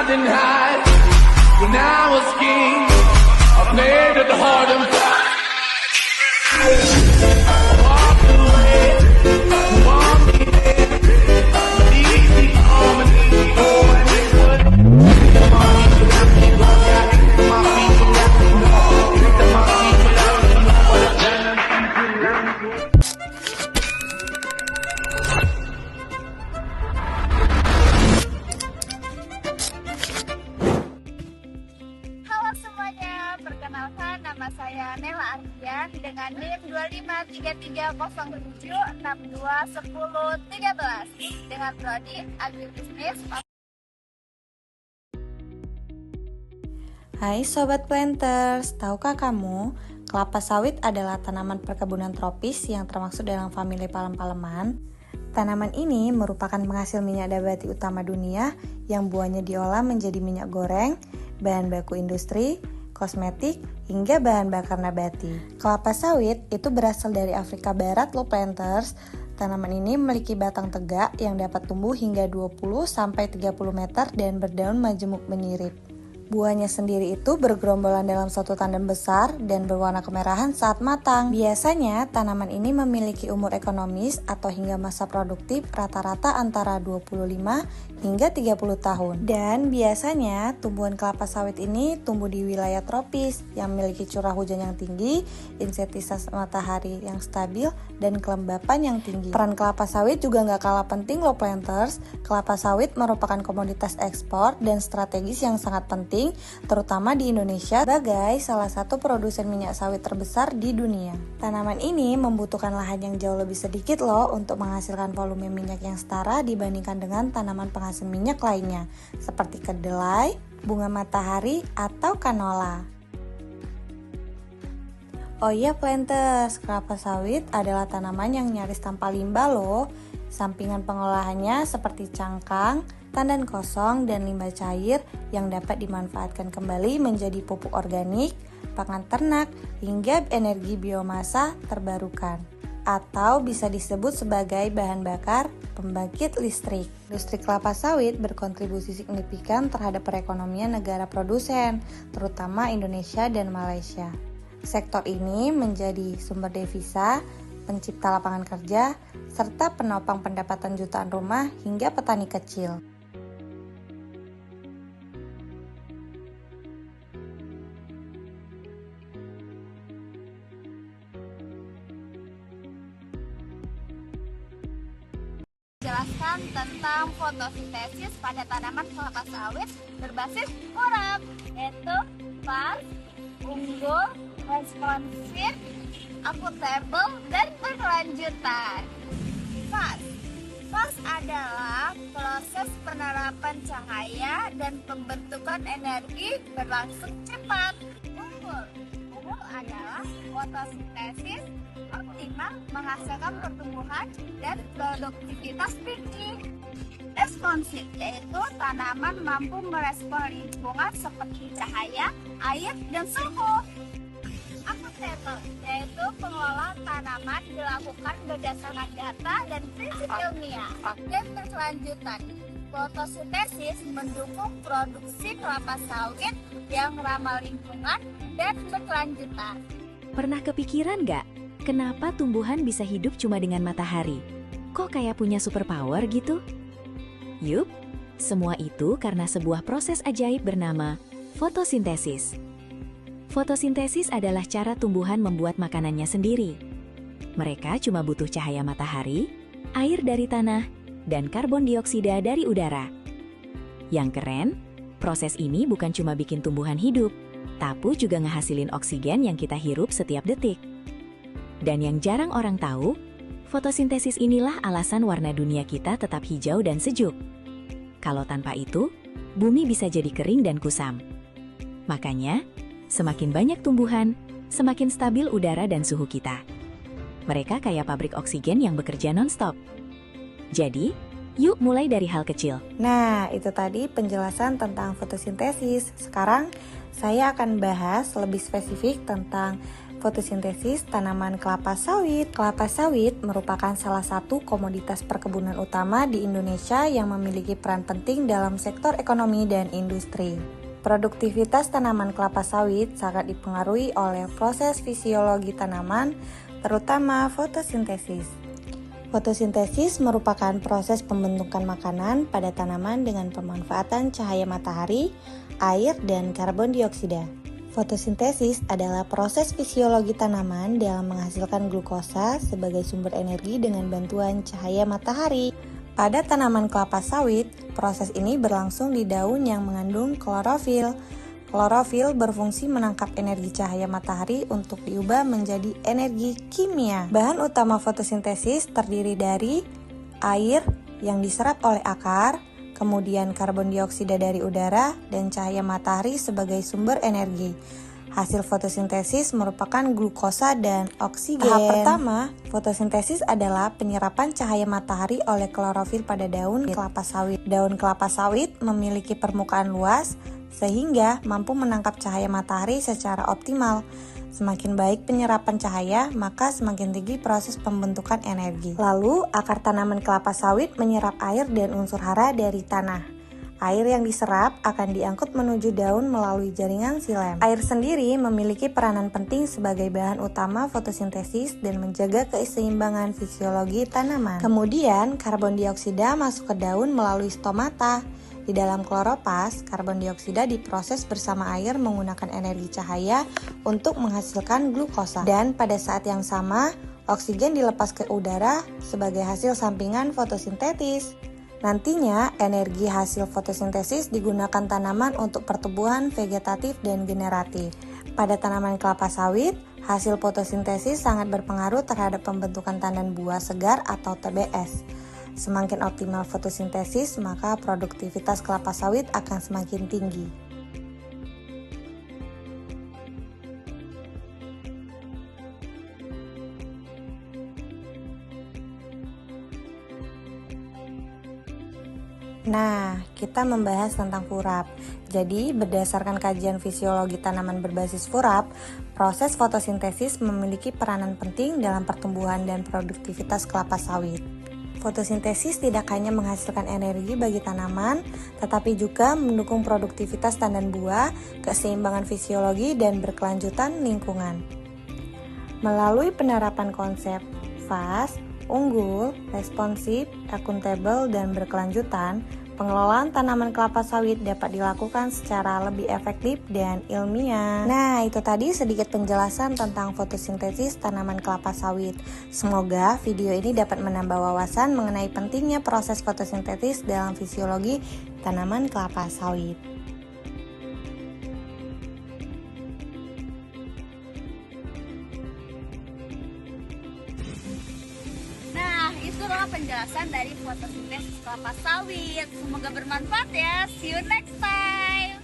didn't hide. When I was king, I played at the hard and fast. Walk away, walk me there. Leave the arm and leave the hole and it would. My people have me wrong, yeah. My people have me wrong. My people have me wrong, but I can't. Halo semuanya, perkenalkan nama saya Nela Ardian dengan NIM 253307621013 dengan prodi agribisnis. Hai Sobat Planters, tahukah kamu kelapa sawit adalah tanaman perkebunan tropis yang termasuk dalam famili palem-paleman? Tanaman ini merupakan penghasil minyak nabati utama dunia yang buahnya diolah menjadi minyak goreng, bahan baku industri, kosmetik, hingga bahan bakar nabati. Kelapa sawit itu berasal dari Afrika Barat loh Planters. Tanaman ini memiliki batang tegak yang dapat tumbuh hingga 20-30 meter dan berdaun majemuk menyirip. Buahnya sendiri itu bergerombolan dalam suatu tandem besar dan berwarna kemerahan saat matang. Biasanya tanaman ini memiliki umur ekonomis atau hingga masa produktif rata-rata antara 25 hingga 30 tahun. Dan biasanya tumbuhan kelapa sawit ini tumbuh di wilayah tropis yang memiliki curah hujan yang tinggi, intensitas matahari yang stabil, dan kelembapan yang tinggi. Peran kelapa sawit juga nggak kalah penting loh Planters. Kelapa sawit merupakan komoditas ekspor dan strategis yang sangat penting, terutama di Indonesia sebagai salah satu produsen minyak sawit terbesar di dunia. Tanaman ini membutuhkan lahan yang jauh lebih sedikit loh untuk menghasilkan volume minyak yang setara dibandingkan dengan tanaman penghasil minyak lainnya seperti kedelai, bunga matahari, atau kanola. Oh iya Planters, kelapa sawit adalah tanaman yang nyaris tanpa limbah loh. Sampingan pengolahannya seperti cangkang, tandan kosong, dan limbah cair yang dapat dimanfaatkan kembali menjadi pupuk organik, pakan ternak, hingga energi biomasa terbarukan. Atau bisa disebut sebagai bahan bakar pembangkit listrik. Industri kelapa sawit berkontribusi signifikan terhadap perekonomian negara produsen, terutama Indonesia dan Malaysia. Sektor ini menjadi sumber devisa, pencipta lapangan kerja, serta penopang pendapatan jutaan rumah hingga petani kecil. Jelaskan tentang fotosintesis pada tanaman kelapa sawit berbasis urat, yaitu fast, unggul, responsif, akuntabel, dan berkelanjutan. Fast adalah proses penerapan cahaya dan pembentukan energi berlangsung cepat. Unggul adalah fotosintesis optimal menghasilkan pertumbuhan dan produktivitas tinggi. Responsif yaitu tanaman mampu merespon lingkungan seperti cahaya, air, dan suhu. Akuntabel yaitu pengelolaan tanaman dilakukan berdasarkan data dan prinsip ilmiah. Dan berkelanjutan, fotosintesis mendukung produksi kelapa sawit yang ramah lingkungan dan berkelanjutan. Pernah kepikiran nggak, kenapa tumbuhan bisa hidup cuma dengan matahari? Kok kayak punya superpower gitu? Yup, semua itu karena sebuah proses ajaib bernama fotosintesis. Fotosintesis adalah cara tumbuhan membuat makanannya sendiri. Mereka cuma butuh cahaya matahari, air dari tanah, dan karbon dioksida dari udara. Yang keren, proses ini bukan cuma bikin tumbuhan hidup, tapi juga ngehasilin oksigen yang kita hirup setiap detik. Dan yang jarang orang tahu, fotosintesis inilah alasan warna dunia kita tetap hijau dan sejuk. Kalau tanpa itu, bumi bisa jadi kering dan kusam. Makanya, semakin banyak tumbuhan, semakin stabil udara dan suhu kita. Mereka kayak pabrik oksigen yang bekerja non-stop. Jadi, yuk mulai dari hal kecil. Nah, itu tadi penjelasan tentang fotosintesis. Sekarang, saya akan bahas lebih spesifik tentang fotosintesis tanaman kelapa sawit. Kelapa sawit merupakan salah satu komoditas perkebunan utama di Indonesia yang memiliki peran penting dalam sektor ekonomi dan industri. Produktivitas tanaman kelapa sawit sangat dipengaruhi oleh proses fisiologi tanaman, terutama fotosintesis. Fotosintesis merupakan proses pembentukan makanan pada tanaman dengan pemanfaatan cahaya matahari, air, dan karbon dioksida. Fotosintesis adalah proses fisiologi tanaman dalam menghasilkan glukosa sebagai sumber energi dengan bantuan cahaya matahari. Pada tanaman kelapa sawit, proses ini berlangsung di daun yang mengandung klorofil. Klorofil berfungsi menangkap energi cahaya matahari untuk diubah menjadi energi kimia. Bahan utama fotosintesis terdiri dari air yang diserap oleh akar, kemudian karbon dioksida dari udara, dan cahaya matahari sebagai sumber energi. Hasil fotosintesis merupakan glukosa dan oksigen. Tahap pertama, fotosintesis adalah penyerapan cahaya matahari oleh klorofil pada daun kelapa sawit. Daun kelapa sawit memiliki permukaan luas, sehingga mampu menangkap cahaya matahari secara optimal. Semakin baik penyerapan cahaya, maka semakin tinggi proses pembentukan energi. Lalu, akar tanaman kelapa sawit menyerap air dan unsur hara dari tanah. Air yang diserap akan diangkut menuju daun melalui jaringan silem. Air sendiri memiliki peranan penting sebagai bahan utama fotosintesis dan menjaga keseimbangan fisiologi tanaman. Kemudian, karbon dioksida masuk ke daun melalui stomata. Di dalam kloropas, karbon dioksida diproses bersama air menggunakan energi cahaya untuk menghasilkan glukosa. Dan pada saat yang sama, oksigen dilepas ke udara sebagai hasil sampingan fotosintesis. Nantinya, energi hasil fotosintesis digunakan tanaman untuk pertumbuhan vegetatif dan generatif. Pada tanaman kelapa sawit, hasil fotosintesis sangat berpengaruh terhadap pembentukan tandan buah segar atau TBS. Semakin optimal fotosintesis, maka produktivitas kelapa sawit akan semakin tinggi. Nah, kita membahas tentang furap. Jadi, berdasarkan kajian fisiologi tanaman berbasis furap, proses fotosintesis memiliki peranan penting dalam pertumbuhan dan produktivitas kelapa sawit. Fotosintesis tidak hanya menghasilkan energi bagi tanaman, tetapi juga mendukung produktivitas tandan buah, keseimbangan fisiologi, dan berkelanjutan lingkungan. Melalui penerapan konsep fast, unggul, responsif, akuntabel, dan berkelanjutan, pengelolaan tanaman kelapa sawit dapat dilakukan secara lebih efektif dan ilmiah. Nah, itu tadi sedikit penjelasan tentang fotosintesis tanaman kelapa sawit. Semoga video ini dapat menambah wawasan mengenai pentingnya proses fotosintesis dalam fisiologi tanaman kelapa sawit. Itulah penjelasan dari fotosintesis kelapa sawit. Semoga bermanfaat ya. See you next time.